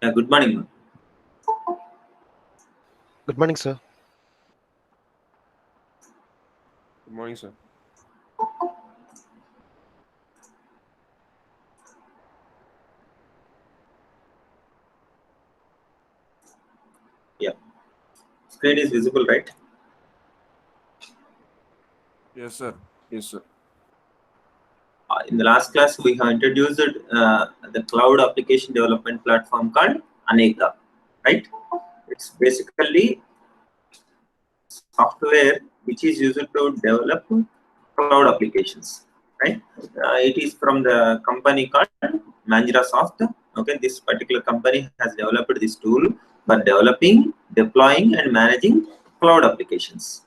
Good morning, ma'am. Good morning, sir. Good morning, sir. Yeah, screen is visible, right? Yes, sir. Yes, sir. In the last class, we have introduced the cloud application development platform called Aneka, right? It's basically software which is used to develop cloud applications, right? It is from the company called Manjra Soft. Okay, this particular company has developed this tool for developing, deploying, and managing cloud applications.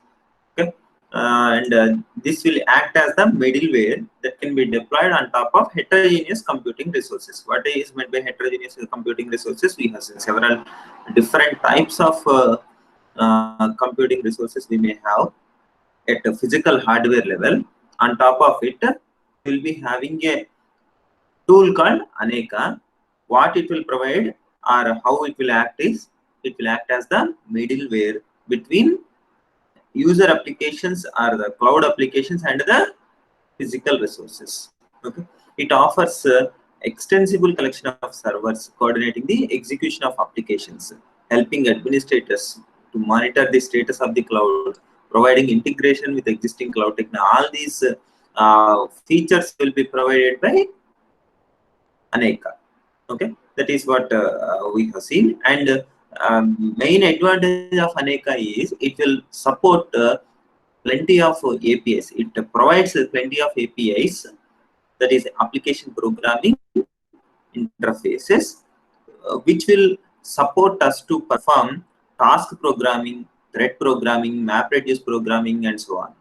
Okay, and this will act as the middleware that can be deployed on top of heterogeneous computing resources. What is meant by heterogeneous computing resources? We have seen several different types of computing resources we may have at a physical hardware level. On top of it, we will be having a tool called Aneka. What it will provide or how it will act is, it will act as the middleware between user applications or the cloud applications and the physical resources. Okay, it offers extensible collection of servers coordinating the execution of applications, helping administrators to monitor the status of the cloud, providing integration with existing cloud technology. All these features will be provided by Aneka. Okay, that is what we have seen. And main advantage of Aneka is it will support plenty of APIs. It provides plenty of APIs, that is application programming interfaces, which will support us to perform task programming, thread programming, MapReduce programming, and so on.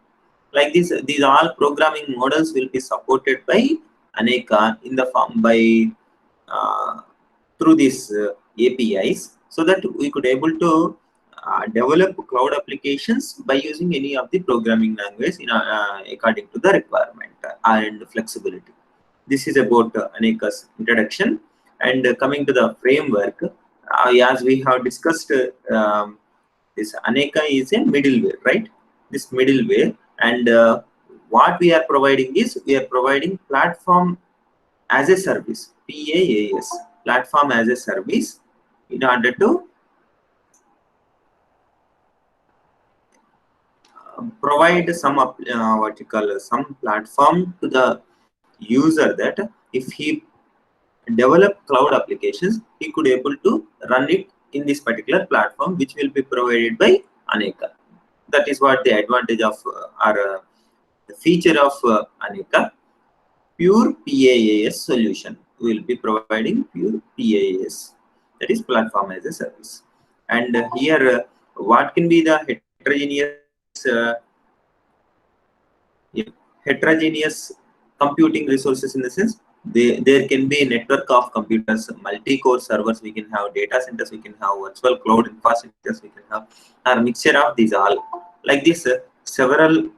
Like this, these all programming models will be supported by Aneka in the form by through these APIs, so that we could able to develop cloud applications by using any of the programming language according to the requirement and flexibility. This is about Aneka's introduction. And coming to the framework, as we have discussed, this Aneka is a middleware, right? This middleware, and what we are providing is we are providing platform as a service, PaaS, platform as a service, in order to provide some what you call some platform to the user, that if he develop cloud applications, he could able to run it in this particular platform, which will be provided by Aneka. That is what the advantage of or the feature of Aneka. Pure PaaS solution. We will be providing pure PaaS, that is platform as a service. And here, what can be the heterogeneous computing resources, in the sense there can be a network of computers, multi-core servers, we can have data centers, we can have virtual cloud infrastructures, we can have a mixture of these all. Like this, several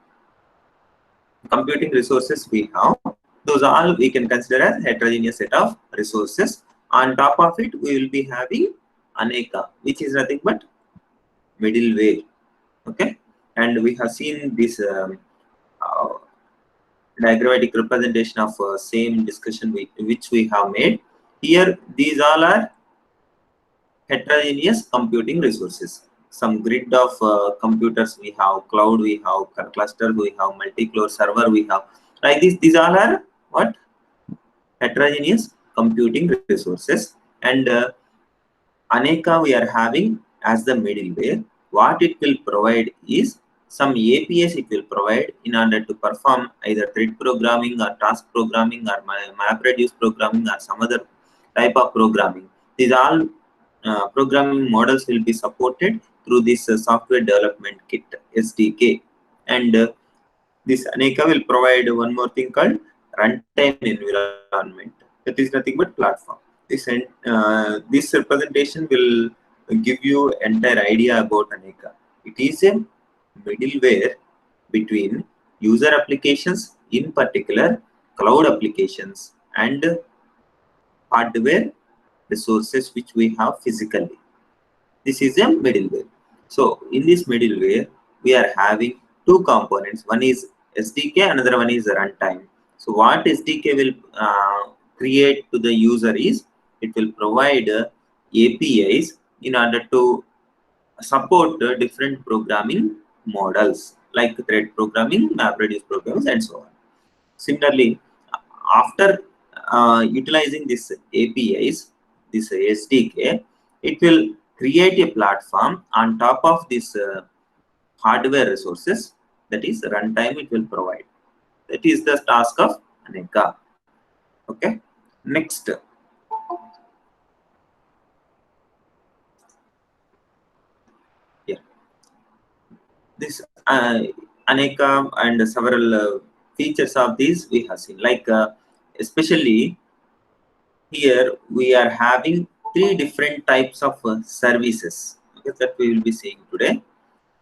computing resources we have, those all we can consider as heterogeneous set of resources. On top of it, we will be having Aneka, which is nothing but middleware. Okay, and we have seen this uh, diagrammatic representation of same discussion which we have made. Here, these all are heterogeneous computing resources. Some grid of computers we have, cloud we have, cluster we have, multi-core server we have. Like this, these all are what? Heterogeneous computing resources. And Aneka we are having as the middleware. What it will provide is some APIs it will provide in order to perform either thread programming or task programming or MapReduce programming or some other type of programming. These all programming models will be supported through this software development kit, SDK. And this Aneka will provide one more thing called runtime environment. That is nothing but platform. This representation will give you entire idea about Aneka. It is a middleware between user applications, in particular cloud applications, and hardware resources which we have physically. This is a middleware. So in this middleware, we are having two components. One is SDK, another one is runtime. So what SDK will create to the user is, it will provide APIs in order to support different programming models like thread programming, MapReduce programs, and so on. Similarly, after utilizing this APIs, this SDK, it will create a platform on top of this hardware resources, that is runtime it will provide. That is the task of Aneka. Okay. Next. Yeah. This Aneka and several features of these we have seen. Like especially here we are having three different types of services, okay, that we will be seeing today.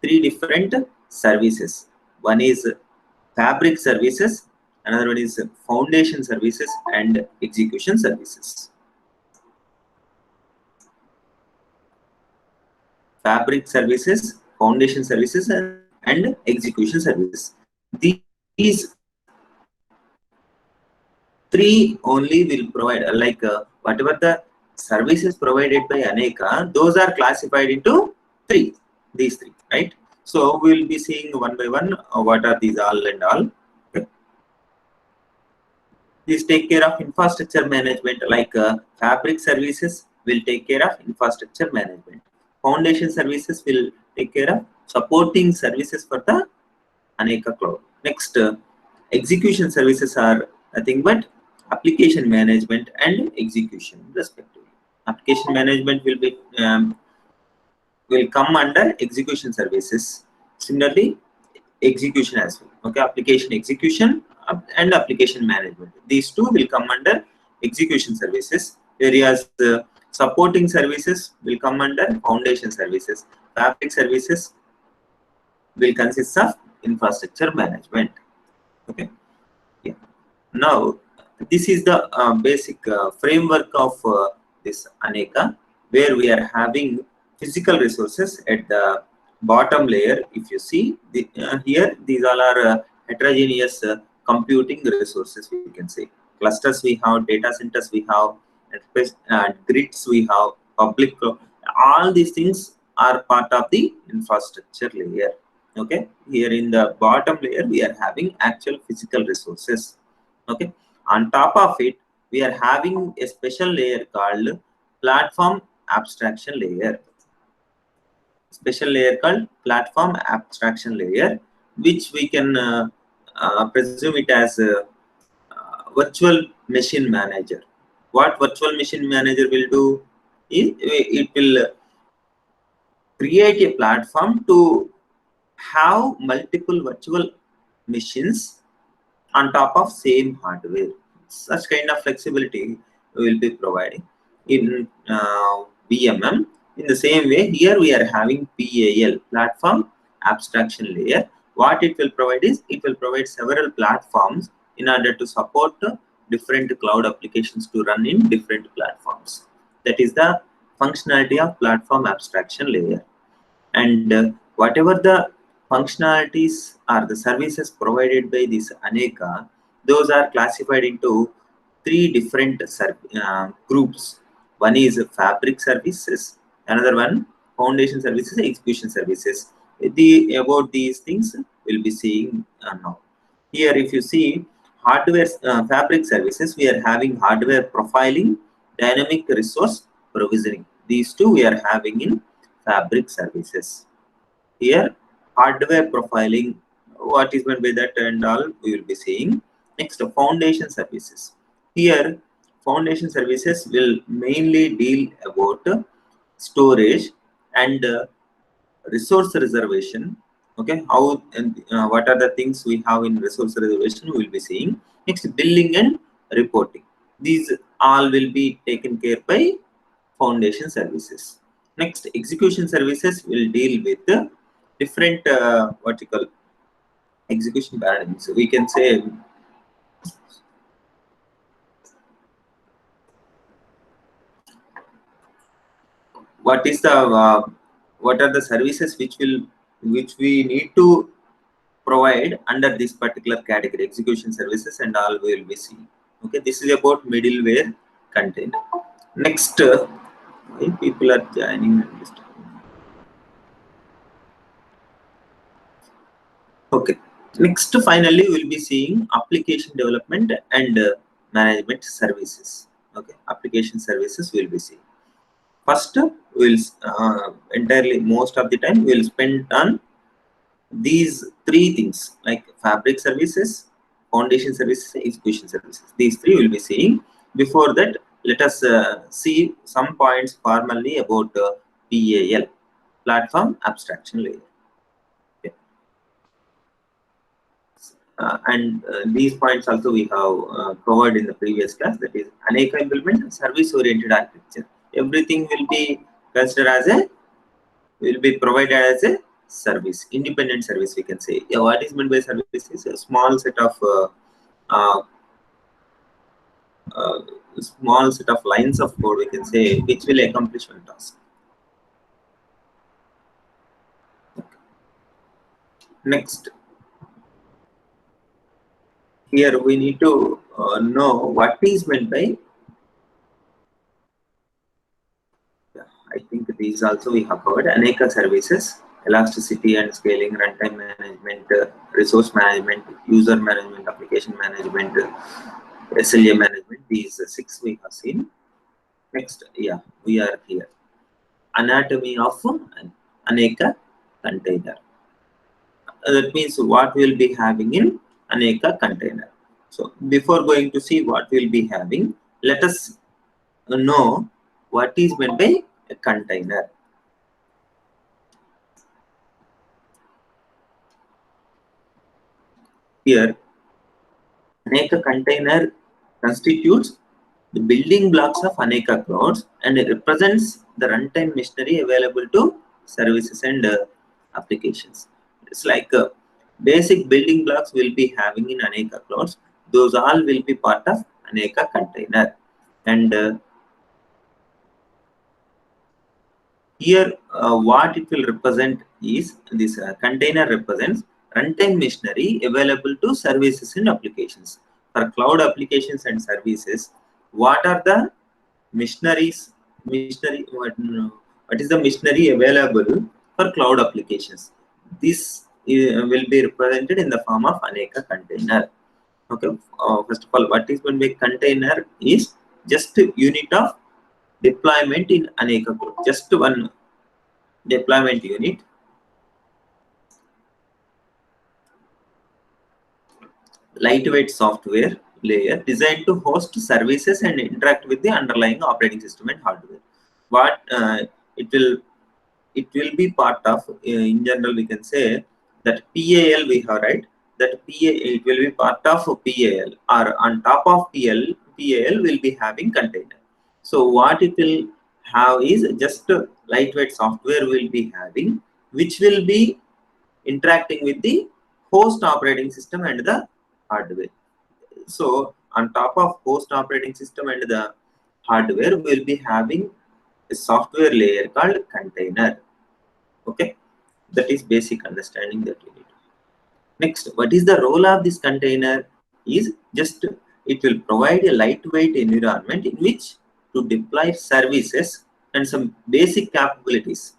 Three different services. One is fabric services, another one is foundation services, and execution services. Fabric services, foundation services, and execution services. These three only will provide, whatever the services provided by Aneka, those are classified into these three, right? So we will be seeing one by one what are these all and all. Okay. These take care of infrastructure management, like fabric services will take care of infrastructure management. Foundation services will take care of supporting services for the Aneka cloud. Next, execution services are nothing but application management and execution respectively. Application management will come under execution services. Similarly, execution as well. Okay, application execution and application management. These two will come under execution services. Whereas supporting services will come under foundation services. Fabric services will consist of infrastructure management. Okay. Yeah. Now, this is the basic framework of this Aneka, where we are having physical resources at the bottom layer. If you see here, these all are heterogeneous computing resources, we can say. Clusters we have, data centers we have, grids we have, public cloud. All these things are part of the infrastructure layer. Okay, here in the bottom layer we are having actual physical resources. Okay, on top of it we are having a special layer called platform abstraction layer. Special layer called platform abstraction layer, which we can presume it as a virtual machine manager. What virtual machine manager will do is it will create a platform to have multiple virtual machines on top of same hardware. Such kind of flexibility we will be providing in VMM. In the same way, here we are having PAL, platform abstraction layer. What it will provide is, it will provide several platforms in order to support different cloud applications to run in different platforms. That is the functionality of platform abstraction layer. And whatever the functionalities or the services provided by this Aneka, those are classified into three different groups. One is fabric services, another one foundation services, execution services. About these things we'll be seeing now. Here, if you see hardware fabric services, we are having hardware profiling, dynamic resource provisioning. These two we are having in fabric services. Here, hardware profiling, what is meant by that and all we will be seeing. Next, foundation services. Here, foundation services will mainly deal about storage and resource reservation. Okay, how and what are the things we have in resource reservation we will be seeing. Next, billing and reporting. These all will be taken care by foundation services. Next, execution services will deal with different what you call execution paradigms. We can say what is the what are the services which we need to provide under this particular category, execution services and all we will be seeing. Okay, this is about middleware container. Next, why people are joining. Okay, next finally we'll be seeing application development and management services. Okay, application services we'll be seeing. First, we'll entirely most of the time we'll spend on these three things like fabric services, foundation services, execution services. These three we'll be seeing. Before that, let us see some points formally about PAL, platform abstraction layer. Okay. And these points also we have covered in the previous class, that is Aneka implement service oriented architecture. Everything will be considered as a will be provided as a service, independent service we can say. Yeah, what is meant by service is a small set of lines of code we can say which will accomplish one task. Okay. Next, here we need to know what is meant by. I think these also we have covered. Aneka services, elasticity and scaling, runtime management, resource management, user management, application management, SLA management. These six we have seen. Next, yeah, we are here. Anatomy of an Aneka container. That means what we'll be having in Aneka container. So before going to see what we'll be having, let us know what is meant by a container. Here, Aneka container constitutes the building blocks of Aneka clouds and it represents the runtime machinery available to services and applications. It's like basic building blocks we'll be having in Aneka clouds. Those all will be part of Aneka container. And here, what it will represent is this container represents runtime machinery available to services and applications. For cloud applications and services, what are the machineries? What is the machinery available for cloud applications? This will be represented in the form of Aneka container. Okay. First of all, what is meant by container is just a unit of deployment in Aneka code. Just one deployment unit. Lightweight software layer designed to host services and interact with the underlying operating system and hardware. What it will be part of, in general we can say that PAL we have, right? That it will be part of PAL, or on top of PAL will be having container. So what it will have is just lightweight software will be having, which will be interacting with the host operating system and the hardware. So on top of host operating system and the hardware, we'll be having a software layer called container. Okay, that is basic understanding that we need. Next, what is the role of this container? Is just it will provide a lightweight environment in which to deploy services and some basic capabilities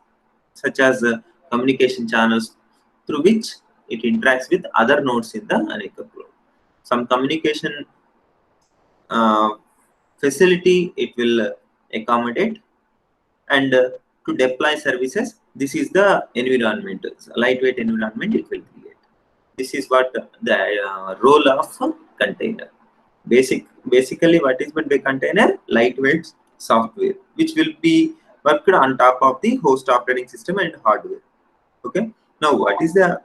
such as communication channels through which it interacts with other nodes in the Aneka cloud. Some communication facility it will accommodate, and to deploy services, this is the environment, lightweight environment it will create. This is what the role of container. Basically, what is meant by container? Lightweight software, which will be worked on top of the host operating system and hardware. Okay. Now, what is the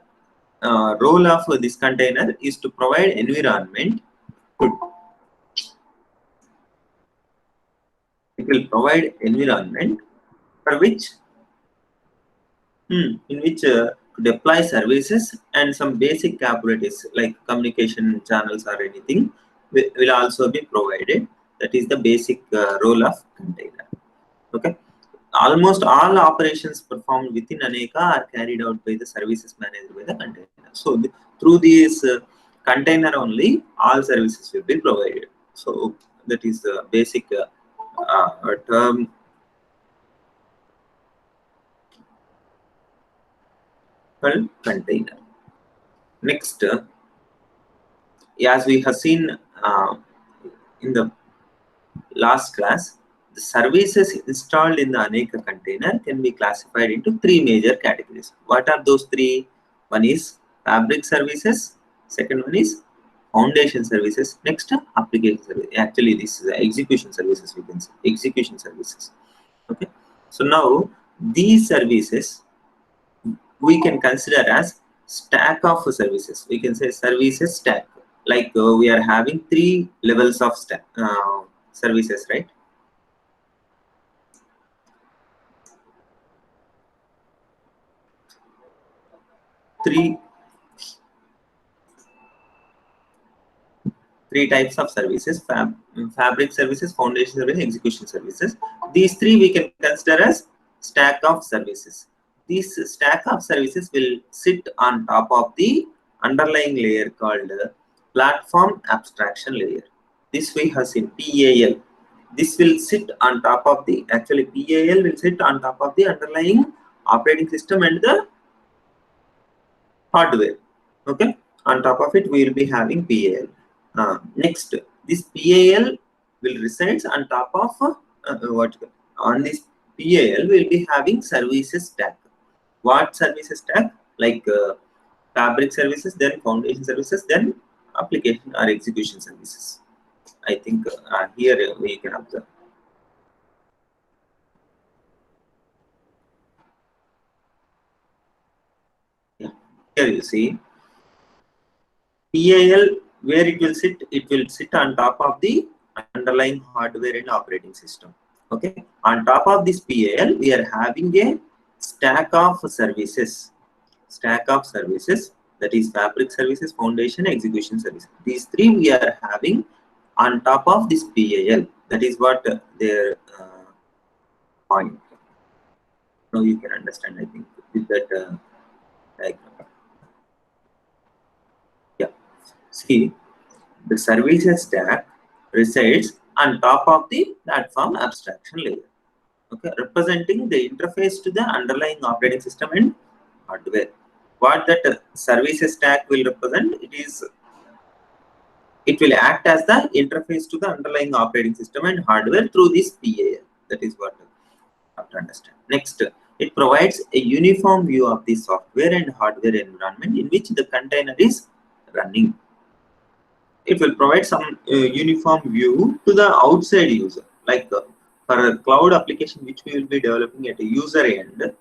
role of this container? Is to provide environment. It will provide environment for which, in which to deploy services and some basic capabilities like communication channels or anything will also be provided. That is the basic role of container. Okay. almost all operations performed within Aneka are carried out by the services managed by the container. So through this container only, all services will be provided. So that is the basic term called container. Next, as we have seen in the last class, the services installed in the Aneka container can be classified into three major categories. What are those three? One is fabric services, second one is foundation services, next application service. Actually, this is execution services, we can say execution services. Okay, so now these services we can consider as stack of services. We can say services stack. Like we are having three levels of stack services, right? Three types of services: fabric services, foundation services, execution services. These three we can consider as stack of services. This stack of services will sit on top of the underlying layer called platform abstraction layer. This we have seen PAL. This will sit on top of the, actually PAL will sit on top of the underlying operating system and the hardware. Okay, on top of it we will be having PAL. Next, this PAL will resides on top of on this PAL we will be having services stack. What services stack? Like fabric services, then foundation services, then application or execution services. I think here we can observe. Yeah. Here you see PAL, where it will sit on top of the underlying hardware and operating system. Okay, on top of this PAL we are having a stack of services. That is fabric services, foundation, execution services. These three we are having on top of this PAL. That is what their point. Now you can understand, I think, with that diagram. Yeah. See, the services stack resides on top of the platform abstraction layer. Okay, representing the interface to the underlying operating system and hardware. What that services stack will represent? It will act as the interface to the underlying operating system and hardware through this PAL. That is what you have to understand. Next, it provides a uniform view of the software and hardware environment in which the container is running. It will provide some uniform view to the outside user. Like for a cloud application which we will be developing at a user end,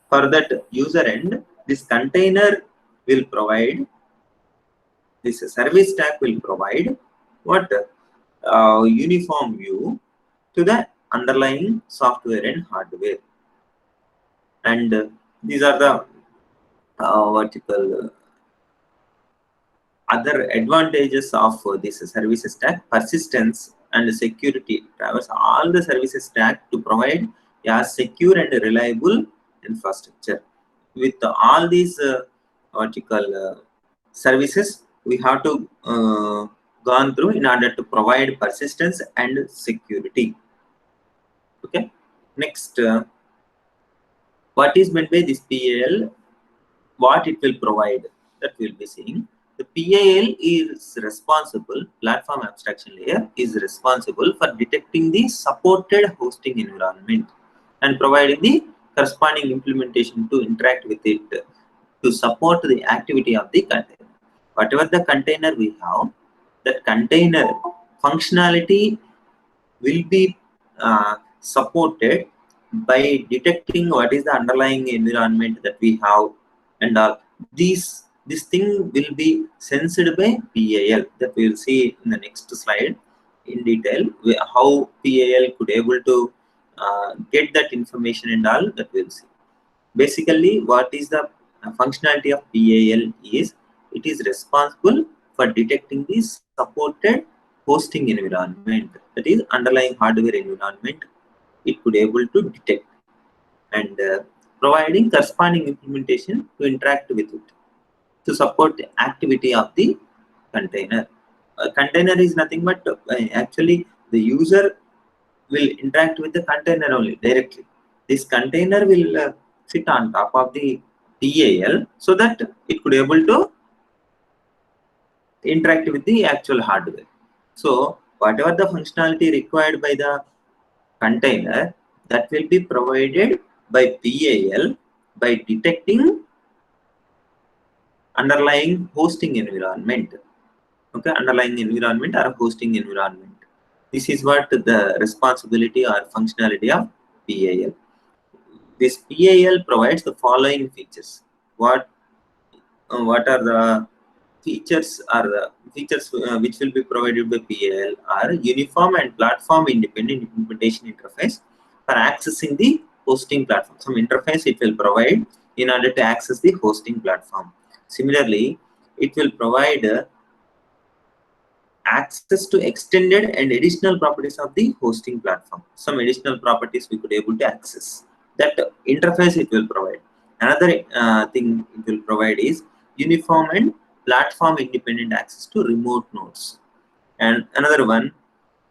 for that user end, this container will provide, this service stack will provide what uniform view to the underlying software and hardware. And these are the other advantages of this service stack: persistence and security. Traverse all the services stack to provide a secure and reliable infrastructure. With all these services, we have to gone through in order to provide persistence and security. Okay. Next, what is meant by this PAL? What it will provide, that we will be seeing. The PAL is responsible, platform abstraction layer is responsible for detecting the supported hosting environment and providing the corresponding implementation to interact with it to support the activity of the container. Whatever the container we have, that container functionality will be supported by detecting what is the underlying environment that we have, and this thing will be sensed by PAL, that we will see in the next slide in detail how PAL could able to get that information and all, that we will see. Basically, what is the functionality of PAL is, it is responsible for detecting the supported hosting environment, that is underlying hardware environment. It could able to detect. and providing corresponding implementation to interact with it to support the activity of the container. A container is nothing but actually the user will interact with the container only directly. This container will sit on top of the PAL so that it could able to interact with the actual hardware. So whatever the functionality required by the container, that will be provided by PAL by detecting underlying hosting environment. Okay, underlying environment or hosting environment. This is what the responsibility or functionality of PAL. This PAL provides the following features. What are the features which will be provided by PAL are uniform and platform independent implementation interface for accessing the hosting platform. Some interface it will provide in order to access the hosting platform. Similarly, it will provide access to extended and additional properties of the hosting platform. Some additional properties we could able to access. That interface it will provide. Another thing it will provide is uniform and platform independent access to remote nodes. And another one,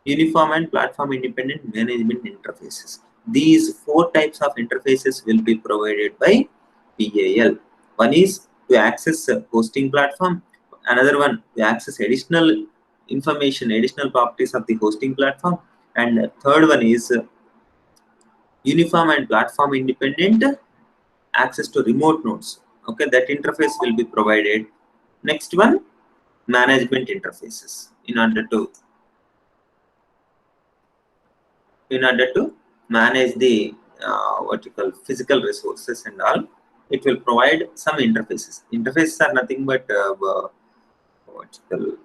uniform and platform independent management interfaces. These 4 types of interfaces will be provided by PAL. One is to access a hosting platform. Another one to access additional information, additional properties of the hosting platform. And third one is uniform and platform independent access to remote nodes. Okay, that interface will be provided. Next one, management interfaces in order to manage the what you call physical resources and all. It will provide some interfaces. Interfaces are nothing but what you call,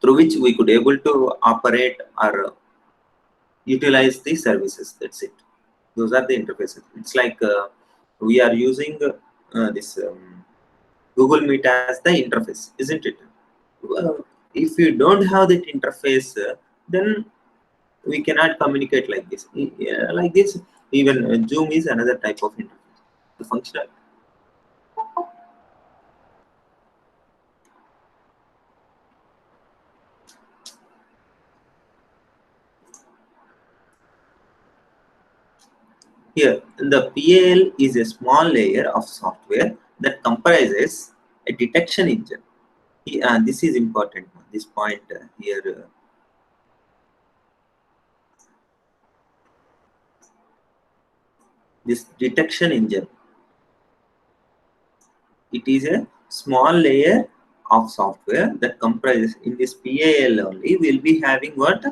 through which we could able to operate or utilize the services. That's it. Those are the interfaces. It's like we are using this Google Meet as the interface, isn't it? Well, if you don't have that interface, then we cannot communicate like this. Like this, even Zoom is another type of interface. The functional. Here, the PAL is a small layer of software that comprises a detection engine. This is important. This point here. This detection engine. It is a small layer of software that comprises in this PAL only. We'll be having what?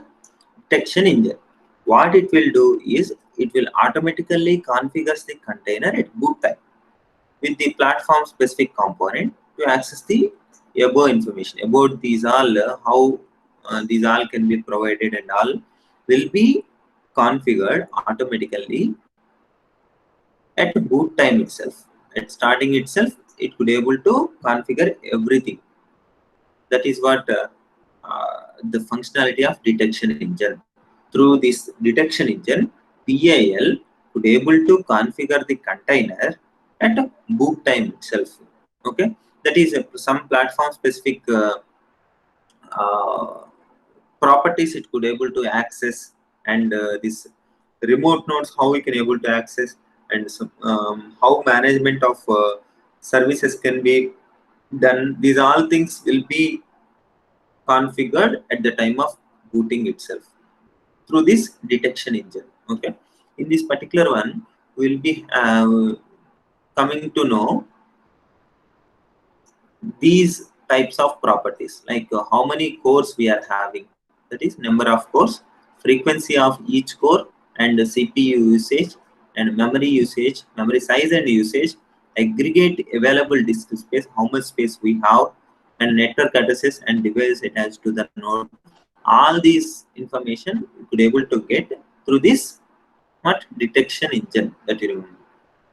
Detection engine. What it will do is it will automatically configure the container at boot time with the platform specific component to access the above information about these all how these all can be provided and all will be configured automatically at boot time itself. At starting itself, it could able to configure everything. That is what the functionality of detection engine. Through this detection engine, PAL could able to configure the container at boot time itself. Okay, that is some platform specific properties it could able to access, and this remote nodes how we can able to access, and some, how management of services can be done. These all things will be configured at the time of booting itself through this detection engine. Okay, in this particular one we will be coming to know these types of properties, like how many cores we are having, that is number of cores, frequency of each core, and CPU usage, and memory usage, memory size and usage, aggregate available disk space, how much space we have, and network addresses and devices attached to the node. All these information you could able to get through this what detection engine, that you remember.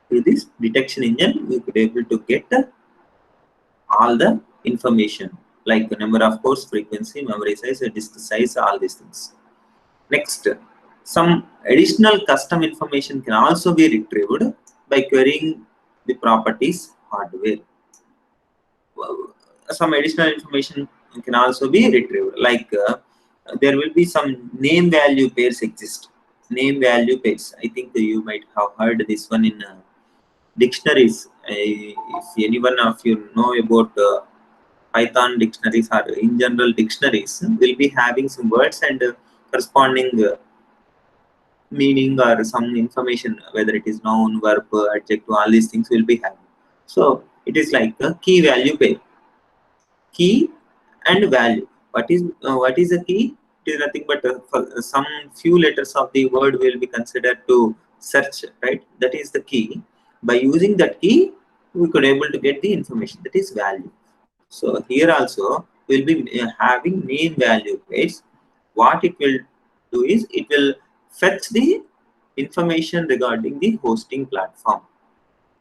Through this detection engine we could able to get all the information like the number of cores, frequency, memory size, disk size, all these things. Next, Some additional custom information can also be retrieved by querying the properties hardware. Some additional information can also be retrieved, like there will be some name value pairs exist. Name value pairs, I think you might have heard this one in dictionaries. If anyone of you know about Python dictionaries or in general dictionaries, will be having some words and corresponding meaning or some information, whether it is noun, verb, adjective, all these things will be having. So it is like a key value pair. Key and value. What is the key? It is nothing but some few letters of the word will be considered to search, right? That is the key. By using that key, we could able to get the information, that is value. So here also we'll be having name value pairs. What it will do is it will fetch the information regarding the hosting platform.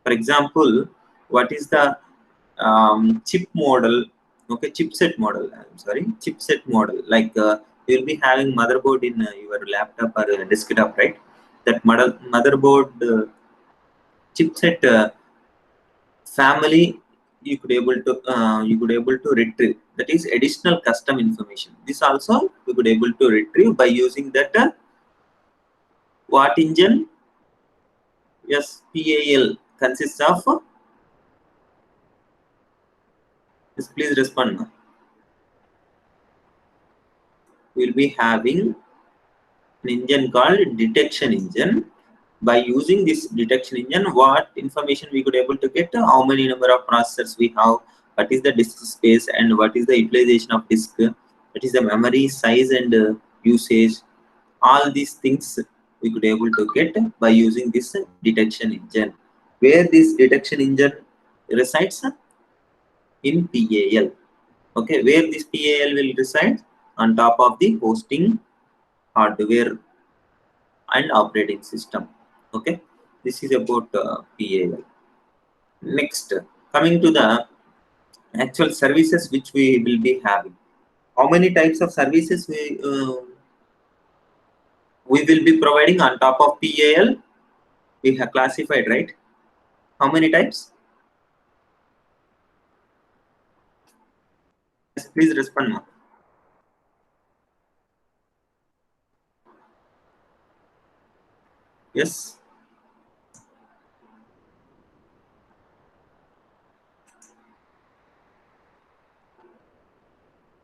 For example, what is the chip model? Okay, chipset model. I'm sorry, chipset model. Like you'll be having motherboard in your laptop or desktop, right? That motherboard chipset family, you could able to retrieve. That is additional custom information. This also we could able to retrieve by using that what engine? Yes, PAL consists of. Yes, please respond now. We'll be having an engine called detection engine. By using this detection engine, what information we could able to get? How many number of processors we have, what is the disk space, and what is the utilization of disk, what is the memory size and usage. All these things we could able to get by using this detection engine. Where this detection engine resides? In PAL. Okay, where this PAL will reside? On top of the hosting hardware and operating system. Okay, this is about PAL. Next, coming to the actual services which we will be having. How many types of services we will be providing on top of PAL? We have classified, right? How many types? Yes, please respond now. Yes.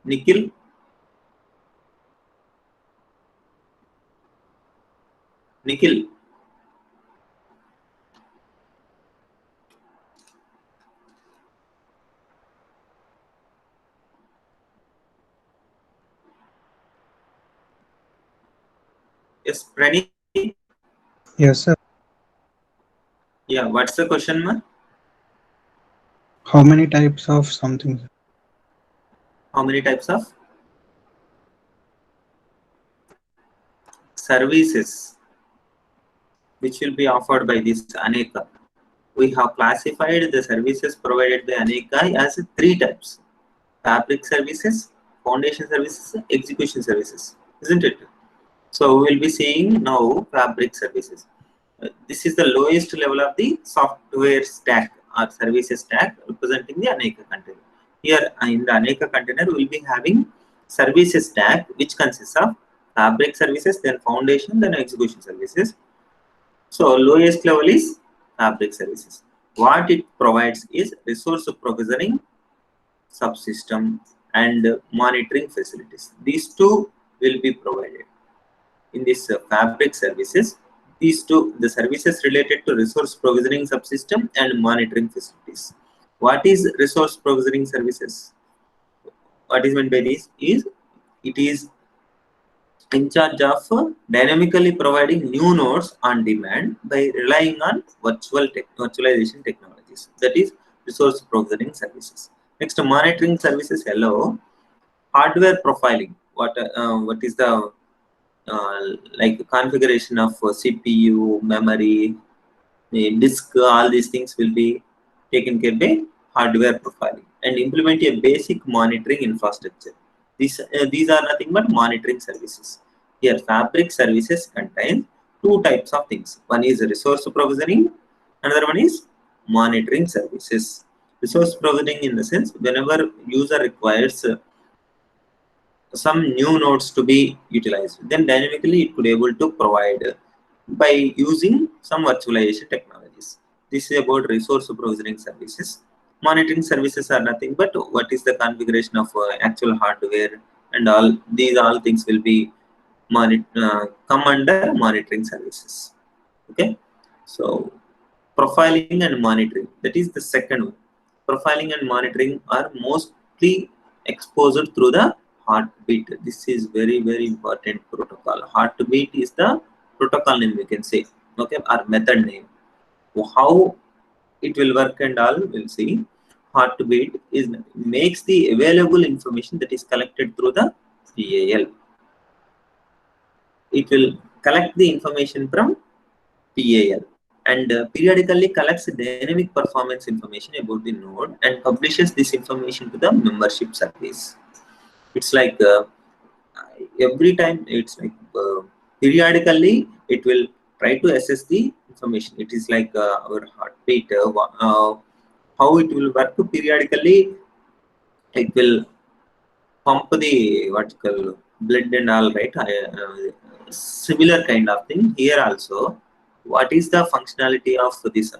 Nikhil? Nikhil? Yes, Pranit? Yes, sir. Yeah, what's the question, ma? How many types of something? How many types of services which will be offered by this Aneka? We have classified the services provided by Aneka as 3 types: fabric services, foundation services, execution services, isn't it? So we'll be seeing now fabric services. This is the lowest level of the software stack or services stack representing the Aneka container. Here in the Aneka container, we'll be having services stack which consists of fabric services, then foundation, then execution services. So lowest level is fabric services. What it provides is resource provisioning, subsystem, and monitoring facilities. These two will be provided in this fabric services. These two, the services related to resource provisioning subsystem and monitoring facilities. What is resource provisioning services? What is meant by this is it is in charge of dynamically providing new nodes on demand by relying on virtualization technologies. That is resource provisioning services. Next, monitoring services allow hardware profiling. What is the like configuration of CPU, memory, disk, all these things will be taken care by hardware profiling and implement a basic monitoring infrastructure. These are nothing but monitoring services. Here, Fabric services contain two types of things. One is resource provisioning, another one is monitoring services. Resource provisioning in the sense whenever user requires some new nodes to be utilized, then dynamically it could able to provide by using some virtualization technologies. This is about resource provisioning services. Monitoring services are nothing but what is the configuration of actual hardware and all these all things will be come under monitoring services. Okay, so profiling and monitoring, that is the second one. Profiling and monitoring are mostly exposed through the heartbeat. This is very important protocol. Heartbeat is the protocol name, we can say, okay, or method name. How it will work and all we'll see. Heartbeat is makes the available information that is collected through the PAL. It will collect the information from PAL and periodically collects dynamic performance information about the node and publishes this information to the membership service. It's like every time it's like periodically it will try to assess the information. It is like our heartbeat, how it will work periodically. It will pump the vertical blood and all, right? Similar kind of thing here also. What is the functionality of this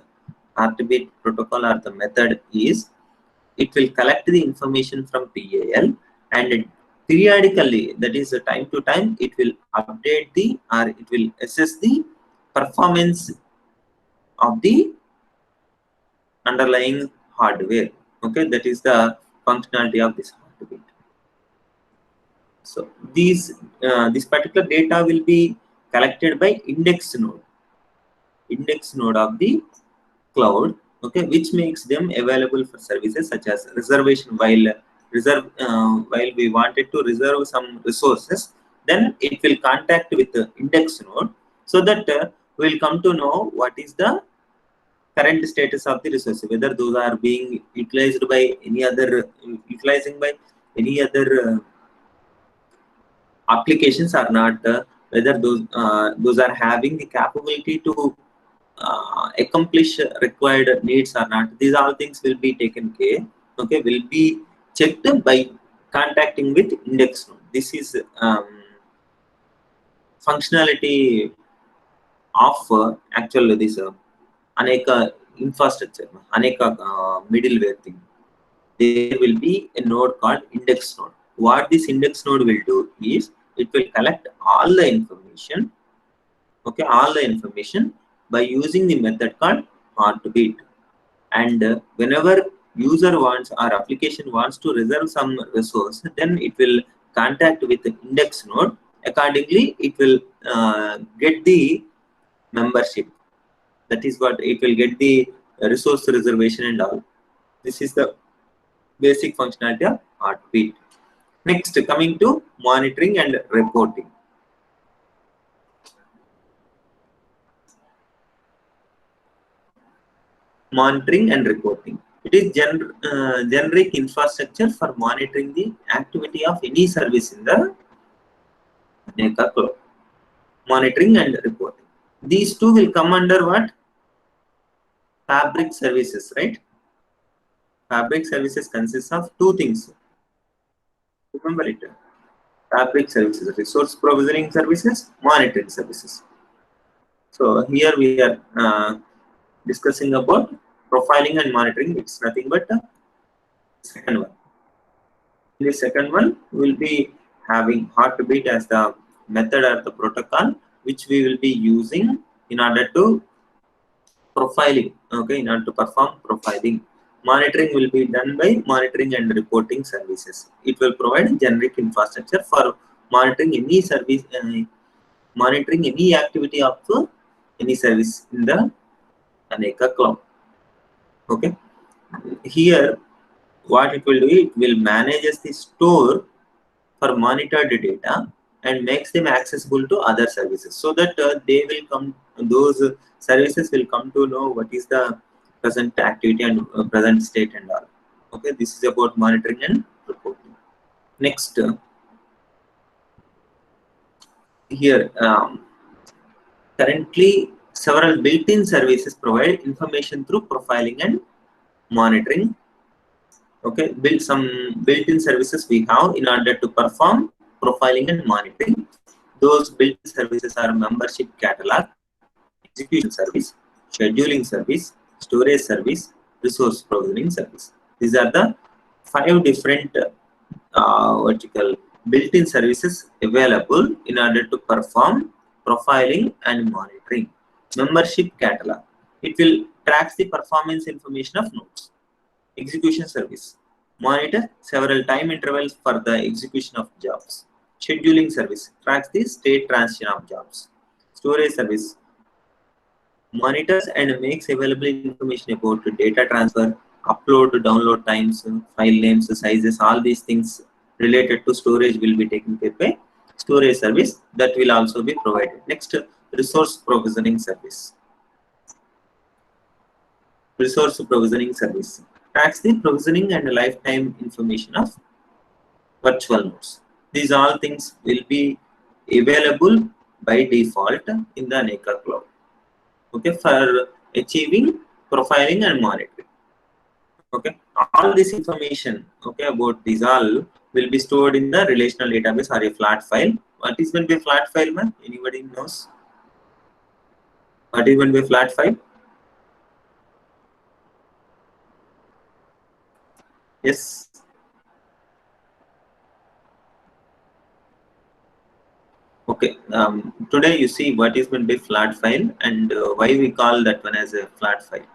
heartbeat protocol or the method is it will collect the information from PAL and periodically, that is time to time, it will update the or it will assess the performance of the underlying hardware. Okay, that is the functionality of this heartbeat. So this particular data will be collected by index node of the cloud, okay, which makes them available for services such as reservation. While we wanted to reserve some resources, then it will contact with the index node so that we'll come to know what is the current status of the resources, whether those are being utilized by any other applications or not, whether those are having the capability to accomplish required needs or not. These all things will be taken care, okay, will be checked by contacting with index node. This is functionality of actually this Aneka infrastructure, Aneka middleware thing. There will be a node called index node. What this index node will do is it will collect all the information, okay, all the information by using the method called heartbeat. And whenever user wants or application wants to reserve some resource, then it will contact with the index node. Accordingly, it will get the membership. That is what it will get the resource reservation and all. This is the basic functionality of heartbeat. Next, coming to monitoring and reporting. Monitoring and reporting. It is generic infrastructure for monitoring the activity of any service in the Aneka cloud. Monitoring and reporting. These two will come under what? Fabric services, right? Fabric services consists of two things. Remember it. Fabric services, resource provisioning services, monitoring services. So here we are discussing about profiling and monitoring. It's nothing but the second one. In the second one, we will be having heartbeat as the method or the protocol which we will be using in order to profiling. Okay, in order to perform profiling. Monitoring will be done by monitoring and reporting services. It will provide generic infrastructure for monitoring any service, monitoring any activity of any service in the Aneka cloud. Okay, here what it will do, it will manages the store for monitored data and makes them accessible to other services, so that they will come, those services will come to know what is the present activity and present state and all. Okay, this is about monitoring and reporting. Next, here currently several built-in services provide information through profiling and monitoring. Okay, some built-in services we have in order to perform profiling and monitoring. Those built-in services are membership catalog, execution service, scheduling service, storage service, resource provisioning service. These are the 5 different vertical built-in services available in order to perform profiling and monitoring. Membership catalog, it will track the performance information of nodes. Execution service, monitor several time intervals for the execution of jobs. Scheduling service, tracks the state transition of jobs. Storage service, monitors and makes available information about data transfer, upload, download times, file names, sizes, all these things related to storage will be taken care by storage service that will also be provided. Next, resource provisioning service. Resource provisioning service tracks the provisioning and lifetime information of virtual nodes. These all things will be available by default in the Aneka cloud. Okay, for achieving profiling and monitoring. Okay, all this information, okay, about these all will be stored in the relational database or a flat file. What is going to be a flat file, man? Anybody knows? What is going to be a flat file? Yes. Okay. Today you see what is going to be flat file and why we call that one as a flat file.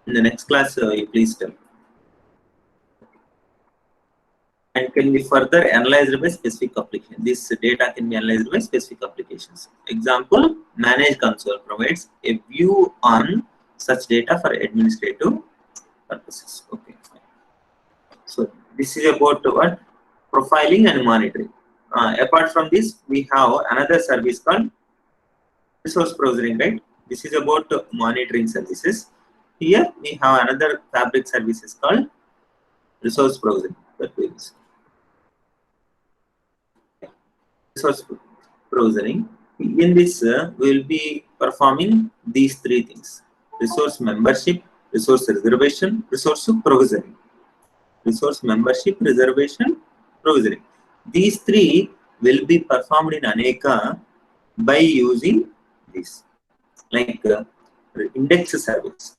In the next class, you please tell. And can be further analyzed by specific application. This data can be analyzed by specific applications. Example, Manage Console provides a view on such data for administrative purposes. Okay, fine. So this is about what? Profiling and monitoring. Apart from this, we have another service called resource provisioning, right? This is about monitoring services. Here we have another fabric services called resource provisioning. Resource provisioning. In this, we will be performing these 3 things: resource membership, resource reservation, resource provisioning. Resource membership, reservation, provisioning. These 3 will be performed in Aneka by using this, like index service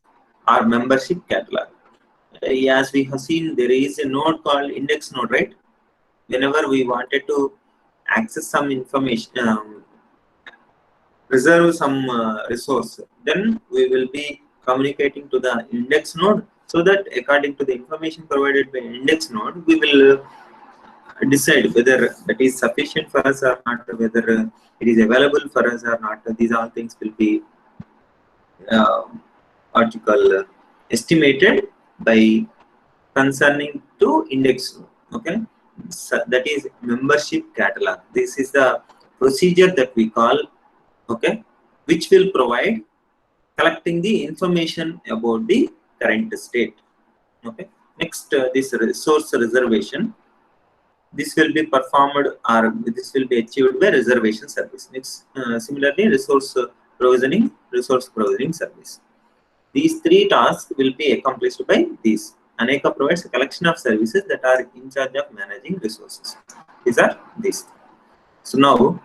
or membership catalog. As we have seen, there is a node called index node, right? Whenever we wanted to access some information, reserve some resource, then we will be communicating to the index node, so that according to the information provided by index node, we will decide whether that is sufficient for us or not, whether it is available for us or not. These all things will be estimated by concerning to index node. Okay, so that is membership catalog. This is the procedure that we call, okay, which will provide collecting the information about the current state. Okay, next, this resource reservation. This will be performed or this will be achieved by reservation service. Next, similarly, resource provisioning service. These 3 tasks will be accomplished by these. Aneka provides a collection of services that are in charge of managing resources. These are these. So now,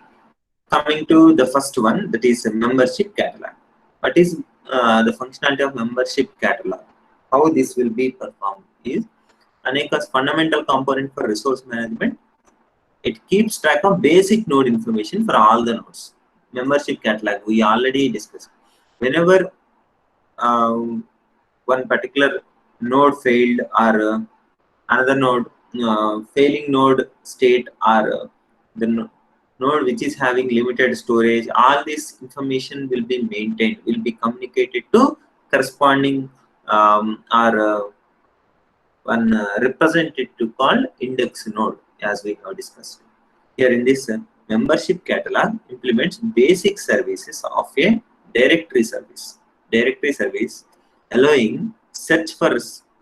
coming to the first one, that is a membership catalog. What is the functionality of membership catalog? How this will be performed is Aneka's fundamental component for resource management. It keeps track of basic node information for all the nodes. Membership catalog, we already discussed. Whenever one particular node failed or another node, failing node state or the node which is having limited storage, all this information will be maintained, will be communicated to corresponding one representative called index node, as we have discussed. Here in this membership catalog implements basic services of a directory service. Directory service allowing search for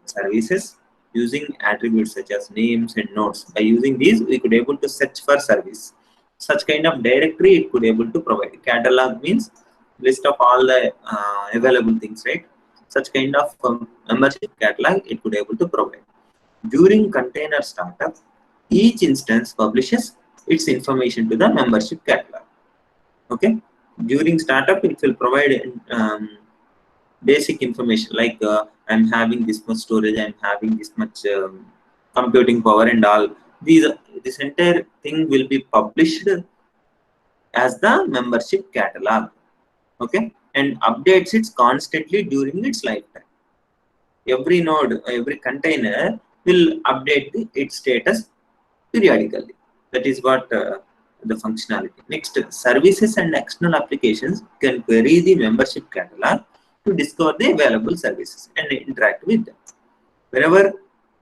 services using attributes such as names and nodes. By using these, we could able to search for service. such kind of directory it could able to provide. Catalog means list of all the available things, right? Such kind of membership catalog it could able to provide. During container startup, each instance publishes its information to the membership catalog. Okay, during startup it will provide basic information like I'm having this much storage, I'm having this much computing power and all. This entire thing will be published as the membership catalog. Okay, and updates it constantly during its lifetime. Every node, every container will update its status periodically. That is what the functionality. Next, services and external applications can query the membership catalog to discover the available services and interact with them. Wherever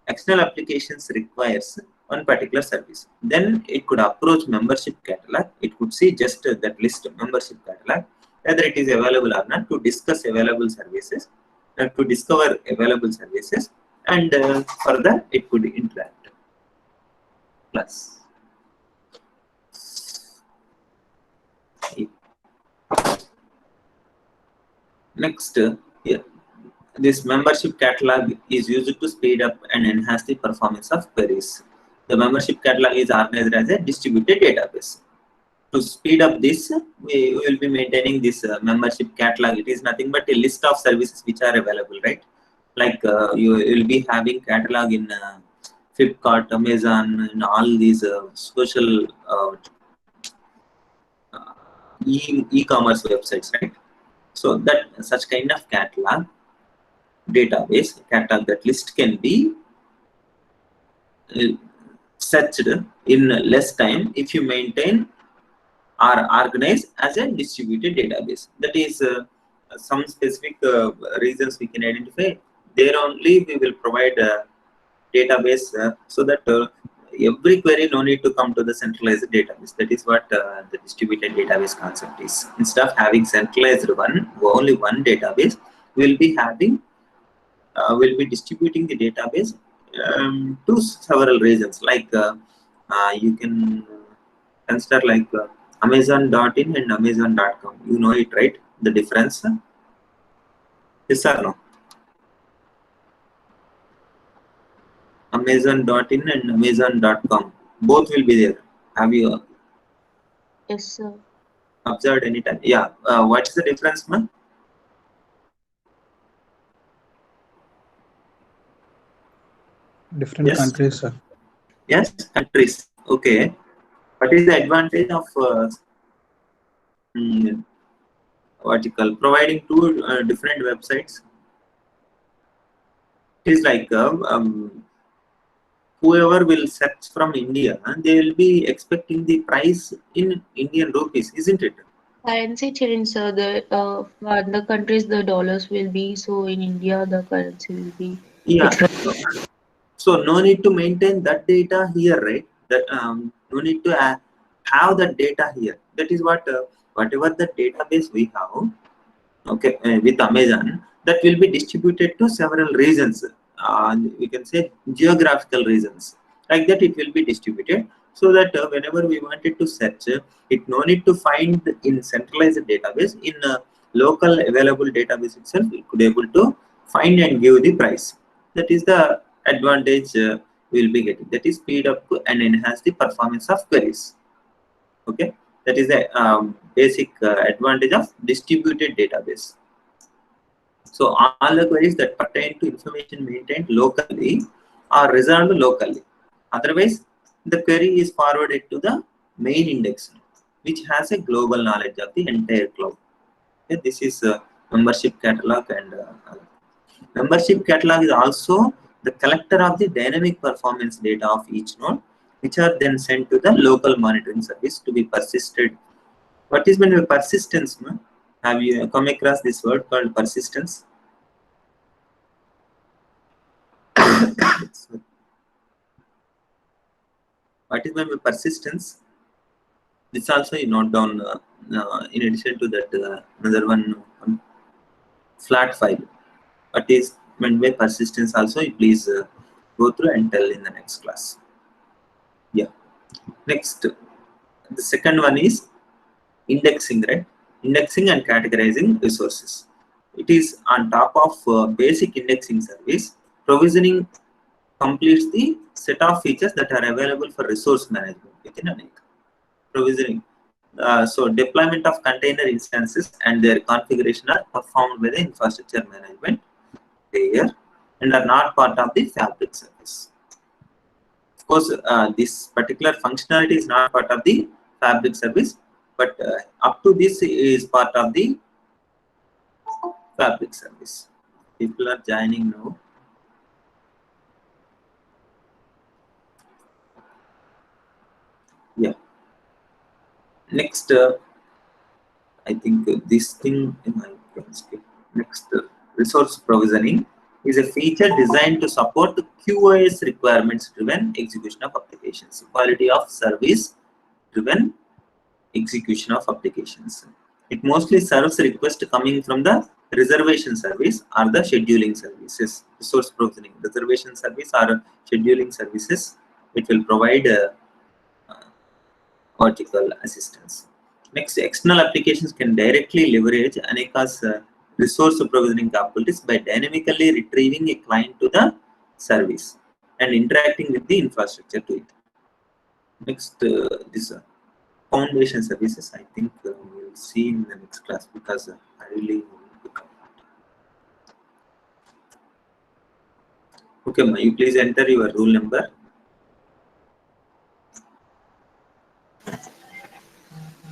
external applications requires one particular service, then it could approach membership catalog. It could see just that list of membership catalog, whether it is available or not, to discuss available services, to discover available services, and further it could interact. Plus. Next, here, this membership catalog is used to speed up and enhance the performance of queries. The membership catalog is organized as a distributed database. To speed up this, we will be maintaining this membership catalog. It is nothing but a list of services which are available, right? Like you will be having catalog in Flipkart, Amazon, and all these social e-commerce websites, right? So that such kind of catalog database, catalog, that list can be searched in less time if you maintain or organize as a distributed database. That is some specific reasons we can identify. There only we will provide a database so that every query no need to come to the centralized database. That is what the distributed database concept is. Instead of having centralized only one database, we'll be having we'll be distributing the database to several regions. Like you can consider like Amazon.in and Amazon.com. You know it, right? The difference. Yes or no? Amazon.in and Amazon.com. Both will be there. Have you Yes, sir. observed any time? Yeah. What is the difference, man? Different Yes. countries, sir. Yes, countries. Okay. What is the advantage of what you call providing two different websites? It is like whoever will search from India, they will be expecting the price in Indian rupees, isn't it? Currency change, sir. For other countries, the dollars will be, so in India, the currency will be Yeah. different. So no need to maintain that data here, right? That no need to have that data here. That is what whatever the database we have, okay, with Amazon, that will be distributed to several regions. We can say geographical regions. Like that, it will be distributed so that whenever we wanted to search, it no need to find in centralized database. In local available database itself, it could able to find and give the price. That is the advantage we will be getting. That is speed up and enhance the performance of queries. Okay, that is the basic advantage of distributed database. So all the queries that pertain to information maintained locally are resolved locally. Otherwise, the query is forwarded to the main index, which has a global knowledge of the entire cloud. Okay, this is membership catalog, and membership catalog is also the collector of the dynamic performance data of each node, which are then sent to the local monitoring service to be persisted. What is meant by persistence? No? Have you come across this word called persistence? What is meant by persistence? This also you note down in addition to that another one flat file. What is meant by persistence also, you please go through and tell in the next class. Yeah. Next, The second one is indexing, right? Indexing and categorizing resources. It is on top of basic indexing service. Provisioning completes the set of features that are available for resource management within an account. Provisioning. So deployment of container instances and their configuration are performed by the infrastructure management layer and are not part of the Fabric service. Of course, this particular functionality is not part of the Fabric service, but up to this is part of the Fabric service. People are joining now. Yeah. Next, I think this thing I can skip. Next, resource provisioning is a feature designed to support the QoS requirements driven execution of applications. Quality of service driven execution of applications. It mostly serves requests coming from the reservation service or the scheduling services. Resource provisioning, reservation service or scheduling services. It will provide vertical assistance. Next, external applications can directly leverage Aneka's resource provisioning capabilities by dynamically retrieving a client to the service and interacting with the infrastructure to it. Next, this foundation services, I think we'll see in the next class because I really want to cover it. Okay, Ma, you please enter your rule number.